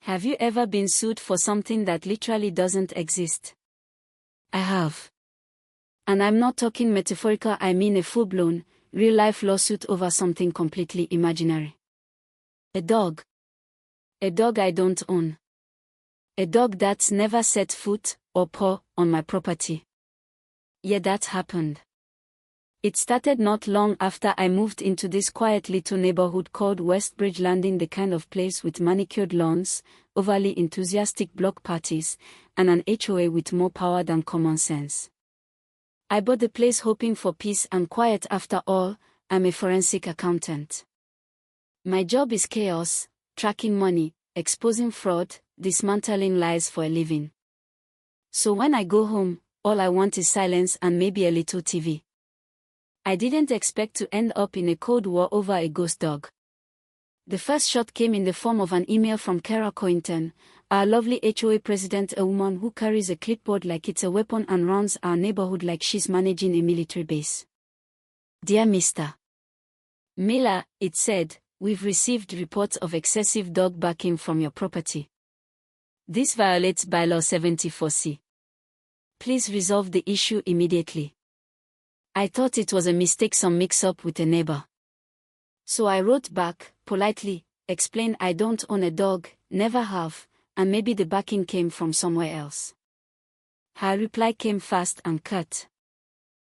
Have you ever been sued for something that literally doesn't exist? I have. And I'm not talking metaphorical, I mean a full-blown, real-life lawsuit over something completely imaginary. A dog. A dog I don't own. A dog that's never set foot or paw on my property. Yeah, that happened. It started not long after I moved into this quiet little neighborhood called Westbridge Landing, the kind of place with manicured lawns, overly enthusiastic block parties, and an HOA with more power than common sense. I bought the place hoping for peace and quiet. After all, I'm a forensic accountant. My job is chaos, tracking money, exposing fraud, dismantling lies for a living. So when I go home, all I want is silence and maybe a little TV. I didn't expect to end up in a cold war over a ghost dog. The first shot came in the form of an email from Kara Cointon, our lovely HOA president, a woman who carries a clipboard like it's a weapon and runs our neighborhood like she's managing a military base. Dear Mr. Miller, it said, we've received reports of excessive dog barking from your property. This violates bylaw 74C. Please resolve the issue immediately. I thought it was a mistake, some mix-up with a neighbor. So I wrote back, politely, explained I don't own a dog, never have, and maybe the barking came from somewhere else. Her reply came fast and curt.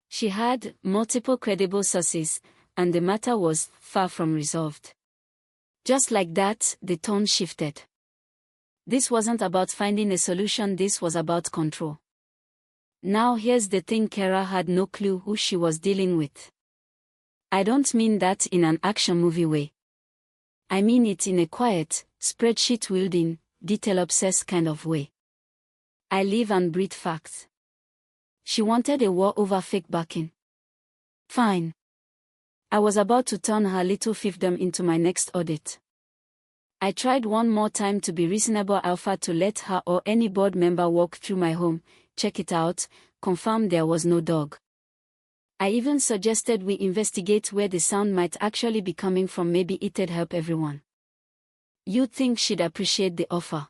She had multiple credible sources, and the matter was far from resolved. Just like that, the tone shifted. This wasn't about finding a solution, this was about control. Now here's the thing, Kara had no clue who she was dealing with. I don't mean that in an action movie way. I mean it in a quiet, spreadsheet-wielding, detail-obsessed kind of way. I live and breathe facts. She wanted a war over fake barking. Fine. I was about to turn her little fiefdom into my next audit. I tried one more time to be reasonable, offered to let her or any board member walk through my home, check it out, confirm there was no dog. I even suggested we investigate where the sound might actually be coming from, maybe it'd help everyone. You'd think she'd appreciate the offer.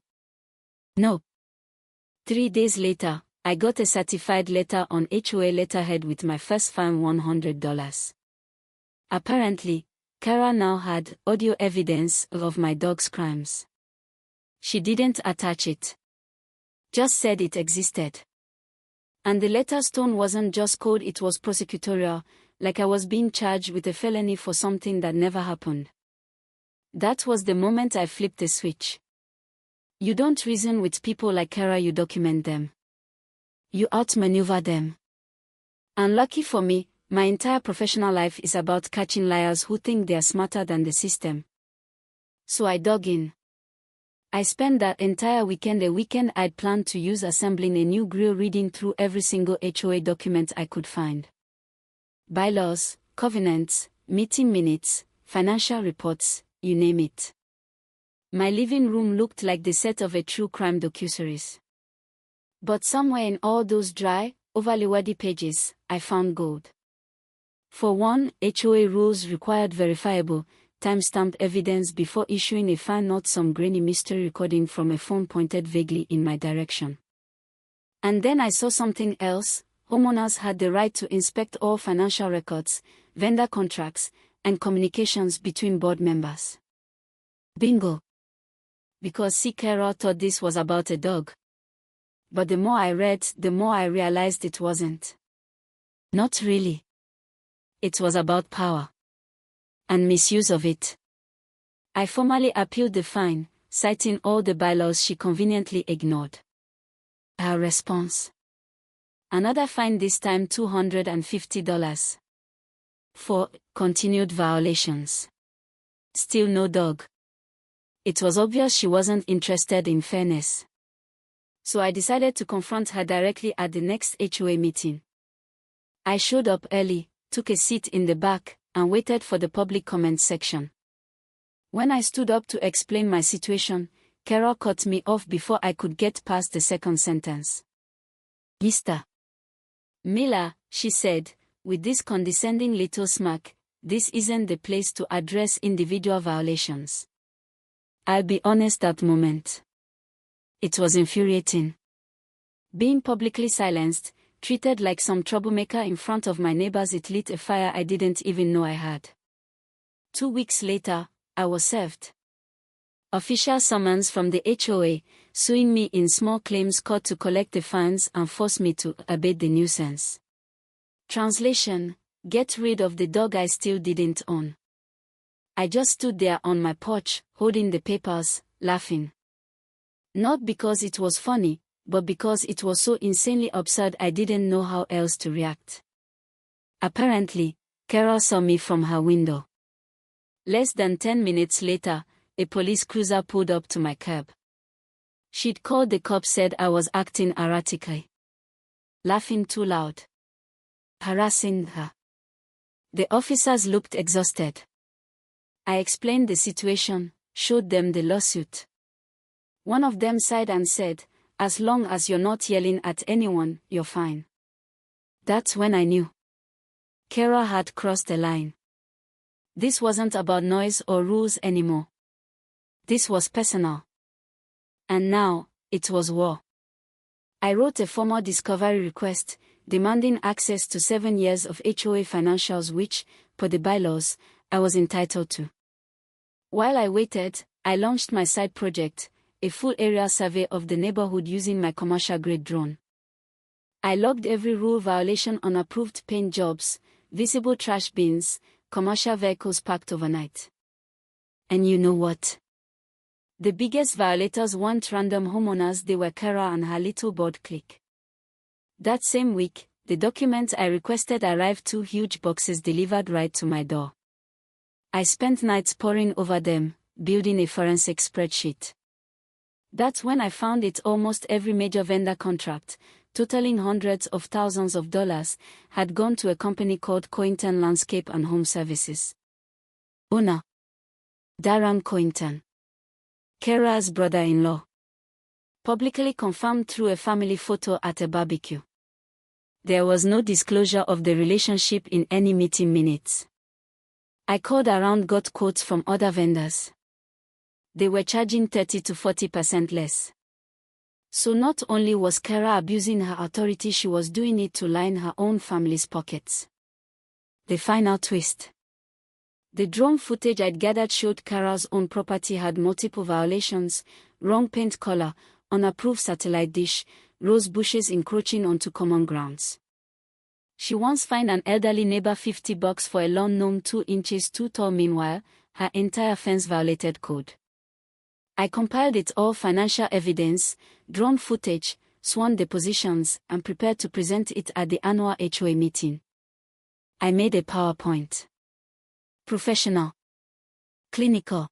No. 3 days later, I got a certified letter on HOA letterhead with my first fine $100. Apparently, Kara now had audio evidence of my dog's crimes. She didn't attach it. Just said it existed. And the letter's tone wasn't just code, it was prosecutorial, like I was being charged with a felony for something that never happened. That was the moment I flipped the switch. You don't reason with people like Kara, you document them. You outmaneuver them. And lucky for me, my entire professional life is about catching liars who think they're smarter than the system. So I dug in. I spent that entire weekend, a weekend I'd planned to use assembling a new grill, reading through every single HOA document I could find. Bylaws, covenants, meeting minutes, financial reports, you name it. My living room looked like the set of a true crime docuseries. But somewhere in all those dry, overly wordy pages, I found gold. For one, HOA rules required verifiable, time-stamped evidence before issuing a fine, not some grainy mystery recording from a phone pointed vaguely in my direction. And then I saw something else. Homeowners had the right to inspect all financial records, vendor contracts, and communications between board members. Bingo! Because Kara thought this was about a dog. But the more I read, the more I realized it wasn't. Not really. It was about power. And misuse of it. I formally appealed the fine, citing all the bylaws she conveniently ignored. Her response: another fine, this time $250. For continued violations. Still no dog. It was obvious she wasn't interested in fairness. So I decided to confront her directly at the next HOA meeting. I showed up early, took a seat in the back, and waited for the public comment section. When I stood up to explain my situation, Kara cut me off before I could get past the second sentence. Mr. Miller, she said, with this condescending little smirk, this isn't the place to address individual violations. I'll be honest, that moment It was infuriating. Being publicly silenced, treated like some troublemaker in front of my neighbors, it lit a fire I didn't even know I had. 2 weeks later, I was served. Official summons from the HOA, suing me in small claims court to collect the fines and force me to abate the nuisance. Translation: get rid of the dog I still didn't own. I just stood there on my porch, holding the papers, laughing. Not because it was funny, but because it was so insanely absurd I didn't know how else to react. Apparently, Carol saw me from her window. Less than 10 minutes later, a police cruiser pulled up to my curb. She'd called the cops, said I was acting erratically. Laughing too loud. Harassing her. The officers looked exhausted. I explained the situation, showed them the lawsuit. One of them sighed and said, "As long as you're not yelling at anyone, you're fine." That's when I knew. Kara had crossed the line. This wasn't about noise or rules anymore. This was personal. And now, it was war. I wrote a formal discovery request, demanding access to 7 years of HOA financials which, per the bylaws, I was entitled to. While I waited, I launched my side project, a full area survey of the neighborhood using my commercial-grade drone. I logged every rule violation, unapproved paint jobs, visible trash bins, commercial vehicles parked overnight. And you know what? The biggest violators weren't random homeowners, they were Kara and her little board clique. That same week, the documents I requested arrived, 2 huge boxes delivered right to my door. I spent nights poring over them, building a forensic spreadsheet. That's when I found it almost every major vendor contract, totaling hundreds of thousands of dollars, had gone to a company called Cointon Landscape and Home Services. Owner: Darren Cointon. Kara's brother-in-law. Publicly confirmed through a family photo at a barbecue. There was no disclosure of the relationship in any meeting minutes. I called around, got quotes from other vendors. They were charging 30 to 40% less. So not only was Kara abusing her authority, she was doing it to line her own family's pockets. The final twist. The drone footage I'd gathered showed Kara's own property had multiple violations: wrong paint color, unapproved satellite dish, rose bushes encroaching onto common grounds. She once fined an elderly neighbor $50 for a lawn gnome 2 inches too tall. Meanwhile, her entire fence violated code. I compiled it all: financial evidence, drone footage, sworn depositions, and prepared to present it at the annual HOA meeting. I made a PowerPoint. Professional. Clinical.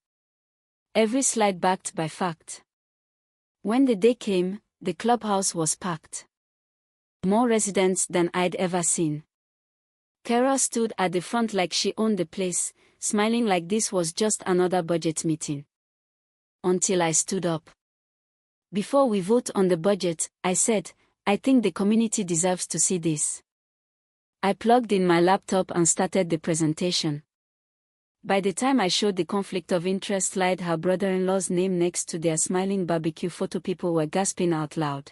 Every slide backed by fact. When the day came, the clubhouse was packed. More residents than I'd ever seen. Kara stood at the front like she owned the place, smiling like this was just another budget meeting. Until I stood up. "Before we vote on the budget," I said, "I think the community deserves to see this." I plugged in my laptop and started the presentation. By the time I showed the conflict of interest slide, her brother-in-law's name next to their smiling barbecue photo, people were gasping out loud.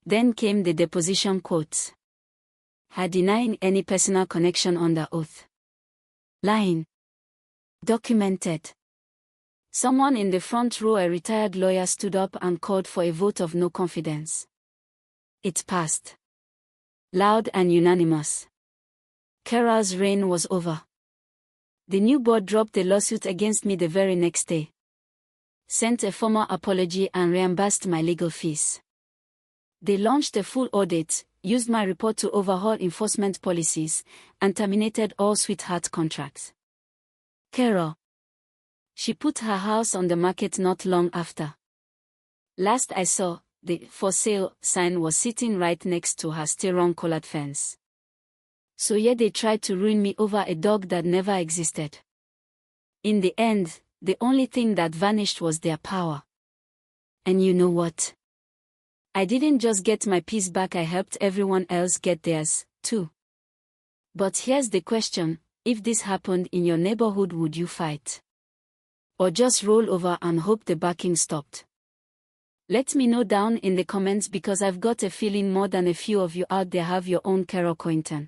Then came the deposition quotes. Her denying any personal connection under oath. Lying. Documented. Someone in the front row, a retired lawyer, stood up and called for a vote of no confidence. It passed. Loud and unanimous. Kara's reign was over. The new board dropped the lawsuit against me the very next day. Sent a formal apology and reimbursed my legal fees. They launched a full audit, used my report to overhaul enforcement policies, and terminated all sweetheart contracts. Kara. She put her house on the market not long after. Last I saw, the "for sale" sign was sitting right next to her still-colored fence. So yeah, they tried to ruin me over a dog that never existed. In the end, the only thing that vanished was their power. And you know what? I didn't just get my peace back, I helped everyone else get theirs, too. But here's the question: if this happened in your neighborhood, would you fight? Or just roll over and hope the barking stopped? Let me know down in the comments because I've got a feeling more than a few of you out there have your own Carol Cointon.